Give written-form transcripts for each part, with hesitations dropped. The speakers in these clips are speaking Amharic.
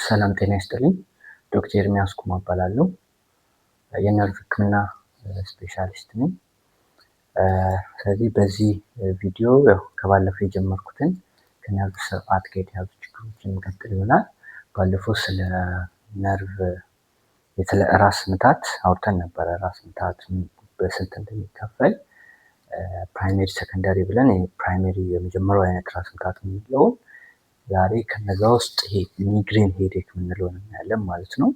ሰላም ጤና ይስጥልኝ። ዶክተር ኤርሚያስ ኩማ እባላለሁ። የነርቭ ህክምና ስፔሻሊስት ነኝ። ስለዚህ በዚህ ቪዲዮ ከባለፈው የጀመርኩትን ከነርቭ ስርዓት ጋር የተያዙ ችግሮችን እንቀጥል ይሆናል። ባለፈው ስለ ነርቭ ራስ ምታት አውርተን ነበረ። ራስ ምታት በስንት እንደሚከፈል ፕራይሜሪ፣ ሰከንዳሪ ብለን ፕራይሜሪ የመጀመሪያው አይነት ራስ ምታት የሚለውን ዛሬ ከነዛ ውስጥ ይሄ ሚግሬን ሄዴክ የምንለው እናያለን ማለት ነው።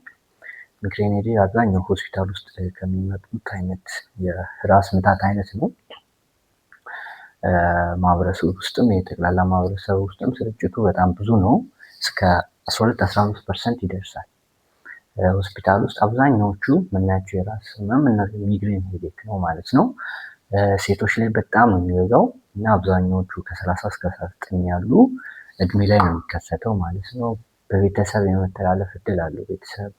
ሚግሬን ሄዴክ አብዛኛው ሆስፒታል ውስጥ ከሚመጡት አይነት የራስ ምታት አይነት ነው። ማህበረሰብ ውስጥም የጠቅላላ ማህበረሰብ ውስጥም ስርጭቱ በጣም ብዙ ነው። እስከ 12-15% ይደርሳል። ሆስፒታል ውስጥ አብዛኛዎቹ የምናያቸው የራስ ህመም ሚግሬን ሄዴክ ነው ማለት ነው። ሴቶች ላይ በጣም ነው የሚበዛው እና አብዛኛዎቹ ከ30 እስከ 19 ያሉ እድሜ ላይ ነው የሚከሰተው ማለት ነው። በቤተሰብ የመተላለፍ እድል አለው። ቤተሰብ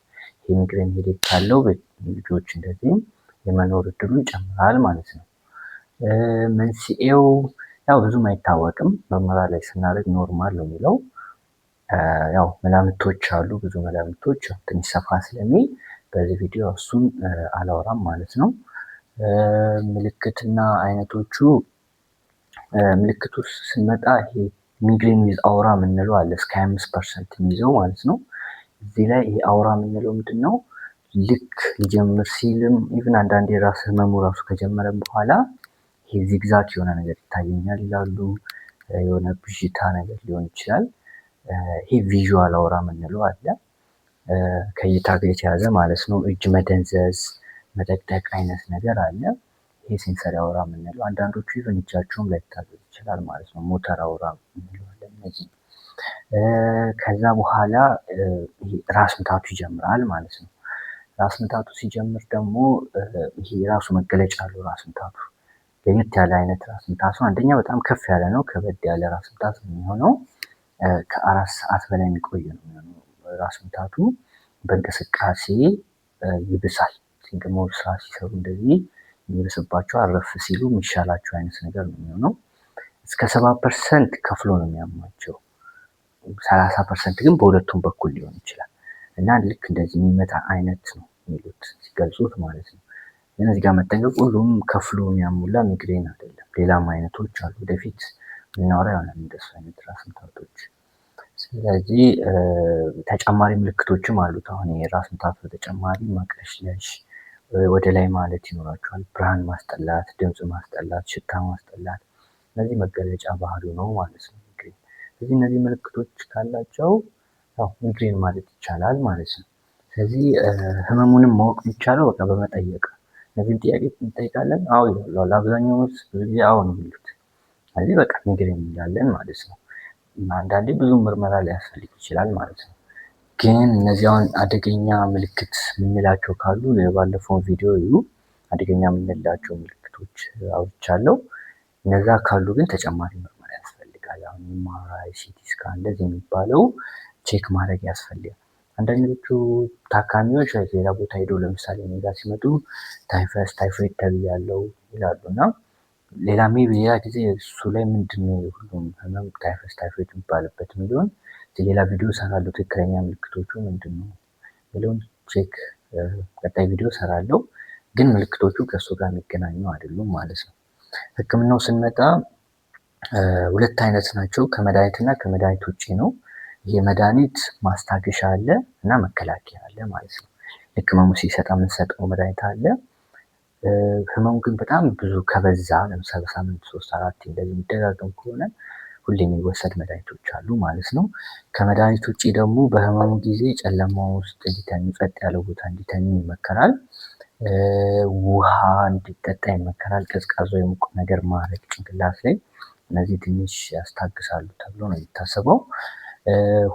የሚግሬን ሄዴክ ካለው ልጆች እንደዚህም የመኖር እድሉ ይጨምራል ማለት ነው። መንስኤው ያው ብዙም አይታወቅም። ምርመራ ላይ ስናደርግ ኖርማል ነው የሚለው። ያው መላምቶች አሉ፣ ብዙ መላምቶች። ትንሽ ሰፋ ስለሚል በዚህ ቪዲዮ እሱን አላወራም ማለት ነው። ምልክትና አይነቶቹ ምልክቱ ስንመጣ ይሄ ሚግሬን ዊዝ አውራ የምንለው አለ፣ እስከ 25% የሚይዘው ማለት ነው። እዚህ ላይ ይሄ አውራ የምንለው ምንድን ነው? ልክ ሊጀምር ሲልም ኢቭን አንዳንድ የራስ ህመሙ ራሱ ከጀመረም በኋላ ይሄ ዚግዛግ የሆነ ነገር ይታየኛል ይላሉ። የሆነ ብዥታ ነገር ሊሆን ይችላል። ይሄ ቪዥዋል አውራ የምንለው አለ፣ ከእይታ ጋር የተያዘ ማለት ነው። እጅ መደንዘዝ፣ መጠቅጠቅ አይነት ነገር አለ። ይሄ ሴንሰሪ አውራ የምንለው፣ አንዳንዶቹ ኢቭን እጃቸውም ላይታዘዝ ይችላል ማለት ነው። ሞተር አውራ እንለዋለን እነዚህ። ከዛ በኋላ ራስ ምታቱ ይጀምራል ማለት ነው። ራስ ምታቱ ሲጀምር ደግሞ ይሄ የራሱ መገለጫ አለው። ራስ ምታቱ ለየት ያለ አይነት ራስ ምታት ነው። አንደኛ በጣም ከፍ ያለ ነው፣ ከበድ ያለ ራስ ምታት ነው የሚሆነው። ከ4 ሰዓት በላይ የሚቆይ ነው የሚሆነው ራስ ምታቱ። በእንቅስቃሴ ይብሳል። ደግሞ ስራ ሲሰሩ እንደዚህ የሚብስባቸው፣ አረፍ ሲሉ የሚሻላቸው አይነት ነገር ነው የሚሆነው። እስከ 70% ከፍሎ ነው የሚያማቸው። 30% ግን በሁለቱም በኩል ሊሆን ይችላል እና ልክ እንደዚህ የሚመጣ አይነት ነው የሚሉት ሲገልጹት ማለት ነው። ግን እዚህ ጋር መጠንቀቅ፣ ሁሉም ከፍሎ የሚያሙላ ሚግሬን አይደለም። ሌላም አይነቶች አሉ፣ ወደፊት የምናወራ ይሆናል እንደሱ አይነት ራስ ምታቶች። ስለዚህ ተጨማሪ ምልክቶችም አሉት። አሁን የራስ ምታት በተጨማሪ ማቅለሽለሽ፣ ወደ ላይ ማለት ይኖራቸዋል። ብርሃን ማስጠላት፣ ድምፅ ማስጠላት፣ ሽታ ማስጠላት፣ እነዚህ መገለጫ ባህሪው ነው ማለት ነው ሚግሬን። ስለዚህ እነዚህ ምልክቶች ካላቸው ያው ሚግሬን ማለት ይቻላል ማለት ነው። ስለዚህ ህመሙንም ማወቅ የሚቻለው በቃ በመጠየቅ። እነዚህን ጥያቄ እንጠይቃለን፣ አዎ ይላሉ አብዛኛው ብዙ ጊዜ አዎ ነው የሚሉት። ስለዚህ በቃ ሚግሬን እንላለን ማለት ነው። አንዳንዴ ብዙ ምርመራ ሊያስፈልግ ይችላል ማለት ነው። ግን እነዚህ አሁን አደገኛ ምልክት የምንላቸው ካሉ የባለፈውን ቪዲዮ እዩ። አደገኛ የምንላቸው ምልክቶች አውርቻለሁ። እነዛ ካሉ ግን ተጨማሪ ምርመራ ያስፈልጋል። አሁን ኤምአርአይ፣ ሲቲ ስካን እንደዚህ የሚባለው ቼክ ማድረግ ያስፈልጋል። አንዳንዶቹ ታካሚዎች ሌላ ቦታ ሄደው ለምሳሌ እኔ ጋር ሲመጡ ታይፈስ፣ ታይፎይድ ተብያለሁ ይላሉ እና ሌላ ጊዜ እሱ ላይ ምንድነው ሁሉም ህመም ታይፈስ፣ ታይፎይድ የሚባልበት ሚሊዮን ሌላ ቪዲዮ ሰራለሁ። ትክክለኛ ምልክቶቹ ምንድነው ሚሊዮን ቼክ ቀጣይ ቪዲዮ ሰራለሁ። ግን ምልክቶቹ ከእሱ ጋር የሚገናኙ አይደሉም ማለት ነው። ህክምናው ስንመጣ 2 አይነት ናቸው፣ ከመድኃኒትና ከመድኃኒት ውጭ ነው። ይሄ መድኃኒት ማስታገሻ አለ እና መከላከያ አለ ማለት ነው። ልክ ህመሙ ሲሰጣ የምንሰጠው መድኃኒት አለ። ህመሙ ግን በጣም ብዙ ከበዛ፣ ለምሳሌ ሳምንት 3-4 እንደዚህ የሚደጋገም ከሆነ ሁሌ የሚወሰድ መድኃኒቶች አሉ ማለት ነው። ከመድኃኒት ውጭ ደግሞ በህመሙ ጊዜ ጨለማ ውስጥ እንዲተኙ፣ ጸጥ ያለ ቦታ እንዲተኙ ይመከራል። ውሃ እንዲጠጣ ይመከራል። ቀዝቃዛ የሙቅ ነገር ማድረግ ጭንቅላት ላይ፣ እነዚህ ትንሽ ያስታግሳሉ ተብሎ ነው የሚታሰበው።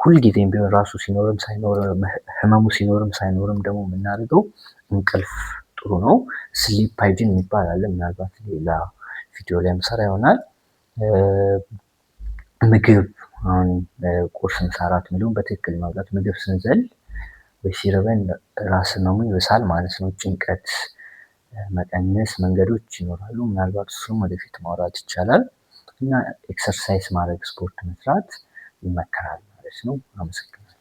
ሁልጊዜም ቢሆን ራሱ ሲኖርም ሳይኖርም፣ ህመሙ ሲኖርም ሳይኖርም ደግሞ የምናደርገው እንቅልፍ ጥሩ ነው። ስሊፕ ሃይጂን የሚባል አለ፣ ምናልባት ሌላ ቪዲዮ ላይ ምሰራ ይሆናል። ምግብ አሁን ቁርስ፣ ምሳ፣ እራት የሚለውን በትክክል መብላት። ምግብ ስንዘል ወይ ሲርበን ራስ ህመሙ ይብሳል ማለት ነው። ጭንቀት መቀነስ መንገዶች ይኖራሉ። ምናልባት እሱም ወደፊት ማውራት ይቻላል። እና ኤክሰርሳይዝ ማድረግ፣ ስፖርት መስራት ይመከራል ማለት ነው። አመሰግናለሁ።